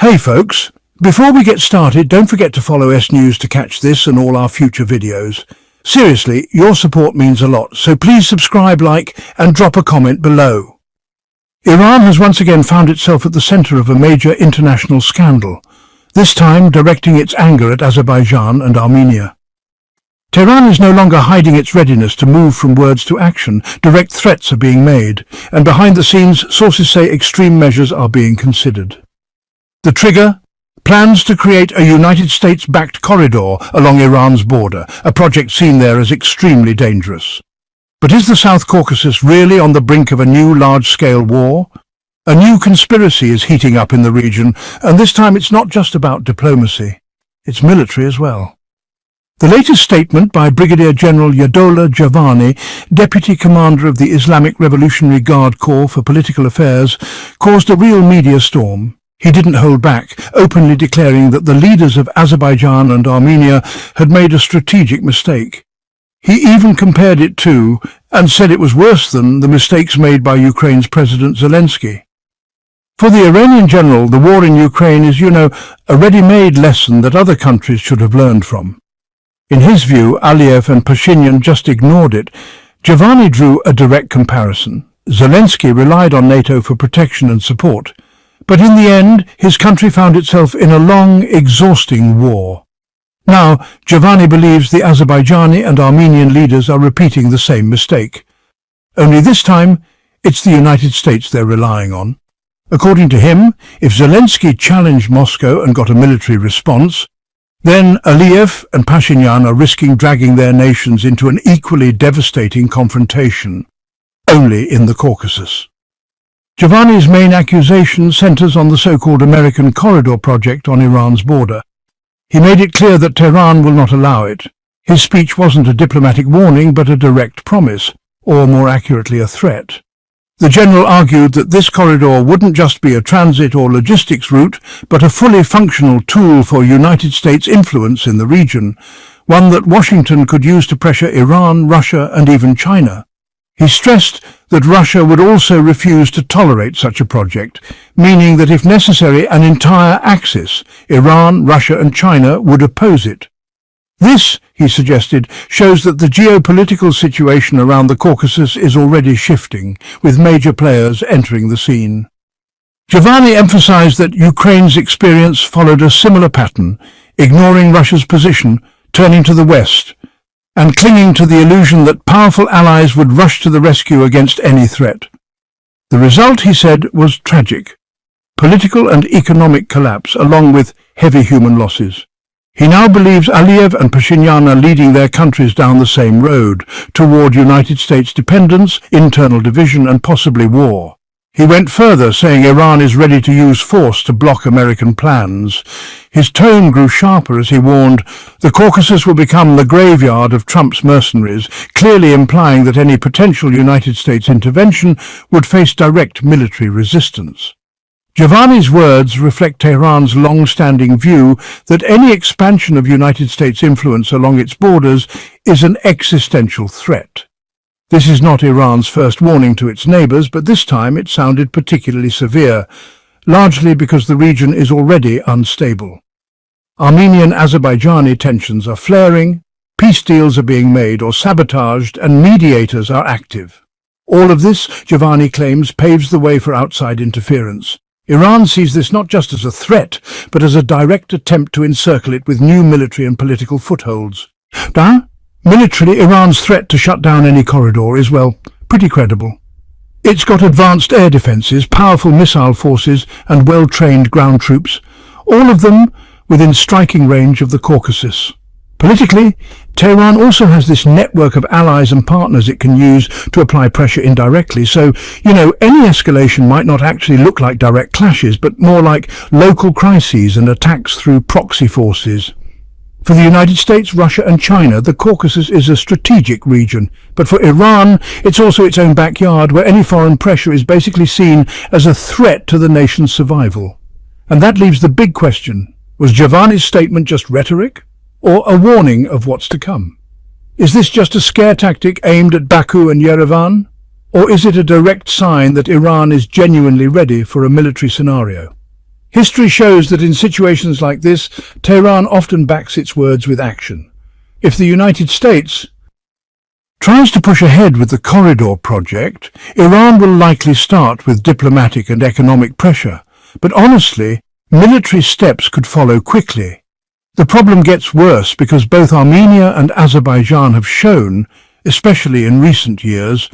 Hey folks, before we get started, don't forget to follow S News to catch this and all our future videos. Seriously, your support means a lot, so please subscribe, like, and drop a comment below. Iran has once again found itself at the center of a major international scandal, this time directing its anger at Azerbaijan and Armenia. Tehran is no longer hiding its readiness to move from words to action. Direct threats are being made, and behind the scenes, sources say extreme measures are being considered. The trigger? Plans to create a United States-backed corridor along Iran's border, a project seen there as extremely dangerous. But is the South Caucasus really on the brink of a new large-scale war? A new conspiracy is heating up in the region, and this time it's not just about diplomacy. It's military as well. The latest statement by Brigadier General Yadollah Javani, Deputy Commander of the Islamic Revolutionary Guard Corps for Political Affairs, caused a real media storm. He didn't hold back, openly declaring that the leaders of Azerbaijan and Armenia had made a strategic mistake. He even compared it to, and said it was worse than, the mistakes made by Ukraine's President Zelensky. For the Iranian general, the war in Ukraine is, a ready-made lesson that other countries should have learned from. In his view, Aliyev and Pashinyan just ignored it. Javani drew a direct comparison. Zelensky relied on NATO for protection and support. But in the end, his country found itself in a long, exhausting war. Now, Javani believes the Azerbaijani and Armenian leaders are repeating the same mistake. Only this time, it's the United States they're relying on. According to him, if Zelensky challenged Moscow and got a military response, then Aliyev and Pashinyan are risking dragging their nations into an equally devastating confrontation, only in the Caucasus. Javani's main accusation centers on the so-called American Corridor project on Iran's border. He made it clear that Tehran will not allow it. His speech wasn't a diplomatic warning, but a direct promise, or more accurately a threat. The general argued that this corridor wouldn't just be a transit or logistics route, but a fully functional tool for United States influence in the region, one that Washington could use to pressure Iran, Russia, and even China. He stressed that Russia would also refuse to tolerate such a project, meaning that if necessary an entire axis, Iran, Russia and China, would oppose it. This, he suggested, shows that the geopolitical situation around the Caucasus is already shifting, with major players entering the scene. Javani emphasized that Ukraine's experience followed a similar pattern, ignoring Russia's position, turning to the West, and clinging to the illusion that powerful allies would rush to the rescue against any threat. The result, he said, was tragic. Political and economic collapse, along with heavy human losses. He now believes Aliyev and Pashinyan are leading their countries down the same road, toward United States dependence, internal division and possibly war. He went further, saying Iran is ready to use force to block American plans. His tone grew sharper as he warned, the Caucasus will become the graveyard of Trump's mercenaries, clearly implying that any potential United States intervention would face direct military resistance. Javani's words reflect Tehran's long-standing view that any expansion of United States influence along its borders is an existential threat. This is not Iran's first warning to its neighbors, but this time it sounded particularly severe, largely because the region is already unstable. Armenian-Azerbaijani tensions are flaring, peace deals are being made or sabotaged, and mediators are active. All of this, Javani claims, paves the way for outside interference. Iran sees this not just as a threat, but as a direct attempt to encircle it with new military and political footholds. Militarily, Iran's threat to shut down any corridor is, pretty credible. It's got advanced air defenses, powerful missile forces, and well-trained ground troops, all of them within striking range of the Caucasus. Politically, Tehran also has this network of allies and partners it can use to apply pressure indirectly, so, any escalation might not actually look like direct clashes, but more like local crises and attacks through proxy forces. For the United States, Russia and China, the Caucasus is a strategic region, but for Iran, it's also its own backyard, where any foreign pressure is basically seen as a threat to the nation's survival. And that leaves the big question, was Javani's statement just rhetoric, or a warning of what's to come? Is this just a scare tactic aimed at Baku and Yerevan, or is it a direct sign that Iran is genuinely ready for a military scenario? History shows that in situations like this, Tehran often backs its words with action. If the United States tries to push ahead with the corridor project, Iran will likely start with diplomatic and economic pressure. But honestly, military steps could follow quickly. The problem gets worse because both Armenia and Azerbaijan have shown, especially in recent years,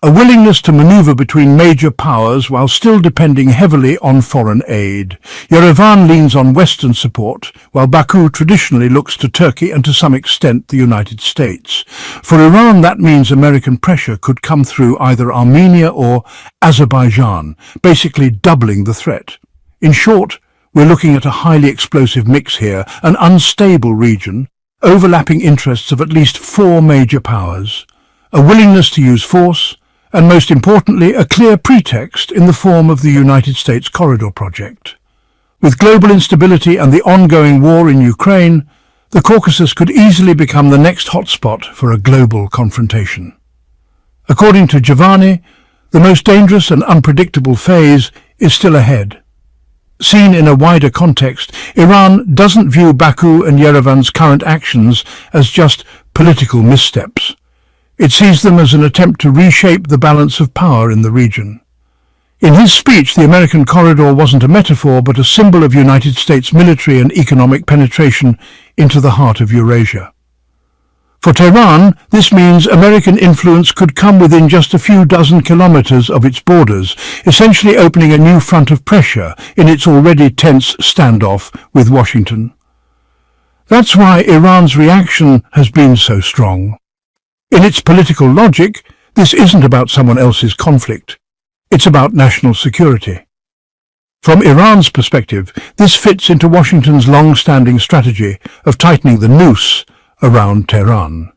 a willingness to maneuver between major powers while still depending heavily on foreign aid. Yerevan leans on Western support, while Baku traditionally looks to Turkey and to some extent the United States. For Iran, that means American pressure could come through either Armenia or Azerbaijan, basically doubling the threat. In short, we're looking at a highly explosive mix here, an unstable region, overlapping interests of at least four major powers, a willingness to use force, and most importantly, a clear pretext in the form of the United States Corridor Project. With global instability and the ongoing war in Ukraine, the Caucasus could easily become the next hotspot for a global confrontation. According to Giovanni, the most dangerous and unpredictable phase is still ahead. Seen in a wider context, Iran doesn't view Baku and Yerevan's current actions as just political missteps. It sees them as an attempt to reshape the balance of power in the region. In his speech, the American corridor wasn't a metaphor, but a symbol of United States military and economic penetration into the heart of Eurasia. For Tehran, this means American influence could come within just a few dozen kilometers of its borders, essentially opening a new front of pressure in its already tense standoff with Washington. That's why Iran's reaction has been so strong. In its political logic, this isn't about someone else's conflict. It's about national security. From Iran's perspective, this fits into Washington's long-standing strategy of tightening the noose around Tehran.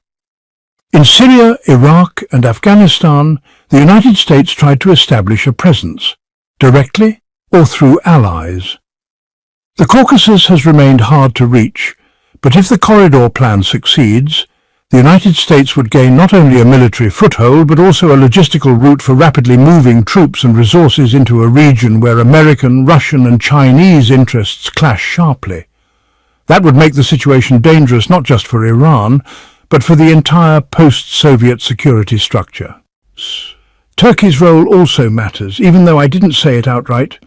In Syria, Iraq, and Afghanistan, the United States tried to establish a presence, directly or through allies. The Caucasus has remained hard to reach, but if the corridor plan succeeds, the United States would gain not only a military foothold, but also a logistical route for rapidly moving troops and resources into a region where American, Russian, and Chinese interests clash sharply. That would make the situation dangerous not just for Iran, but for the entire post-Soviet security structure. Turkey's role also matters, even though I didn't say it outright.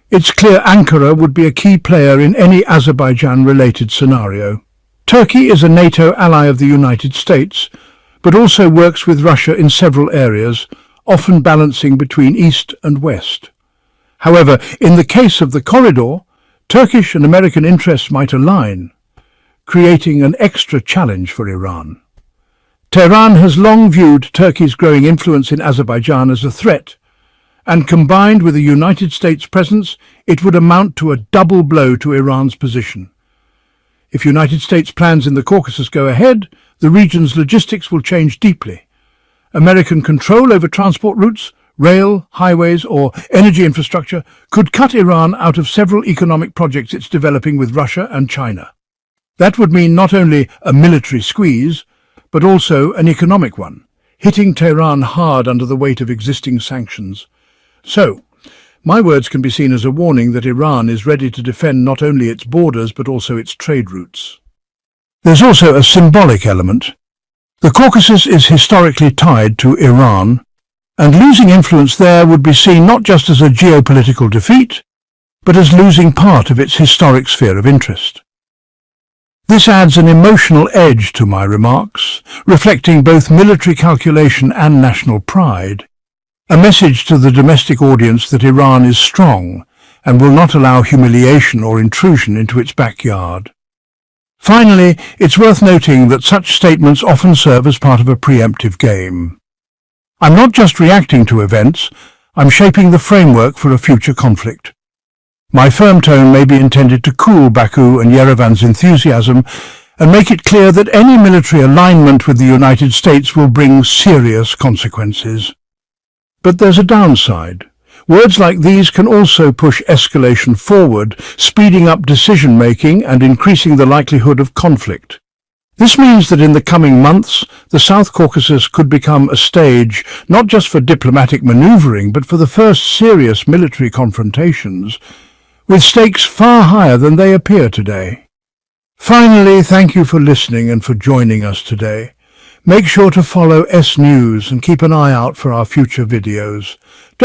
It's clear Ankara would be a key player in any Azerbaijan-related scenario. Turkey is a NATO ally of the United States, but also works with Russia in several areas, often balancing between East and West. However, in the case of the corridor, Turkish and American interests might align, creating an extra challenge for Iran. Tehran has long viewed Turkey's growing influence in Azerbaijan as a threat, and combined with a United States presence, it would amount to a double blow to Iran's position. If United States plans in the Caucasus go ahead, the region's logistics will change deeply. American control over transport routes, rail, highways, or energy infrastructure could cut Iran out of several economic projects it's developing with Russia and China. That would mean not only a military squeeze, but also an economic one, hitting Tehran hard under the weight of existing sanctions. So, my words can be seen as a warning that Iran is ready to defend not only its borders but also its trade routes. There's also a symbolic element. The Caucasus is historically tied to Iran, and losing influence there would be seen not just as a geopolitical defeat, but as losing part of its historic sphere of interest. This adds an emotional edge to my remarks, reflecting both military calculation and national pride. A message to the domestic audience that Iran is strong and will not allow humiliation or intrusion into its backyard. Finally, it's worth noting that such statements often serve as part of a preemptive game. I'm not just reacting to events, I'm shaping the framework for a future conflict. My firm tone may be intended to cool Baku and Yerevan's enthusiasm and make it clear that any military alignment with the United States will bring serious consequences. But there's a downside. Words like these can also push escalation forward, speeding up decision-making and increasing the likelihood of conflict. This means that in the coming months, the South Caucasus could become a stage not just for diplomatic maneuvering, but for the first serious military confrontations, with stakes far higher than they appear today. Finally, thank you for listening and for joining us today. Make sure to follow S News and keep an eye out for our future videos. Don't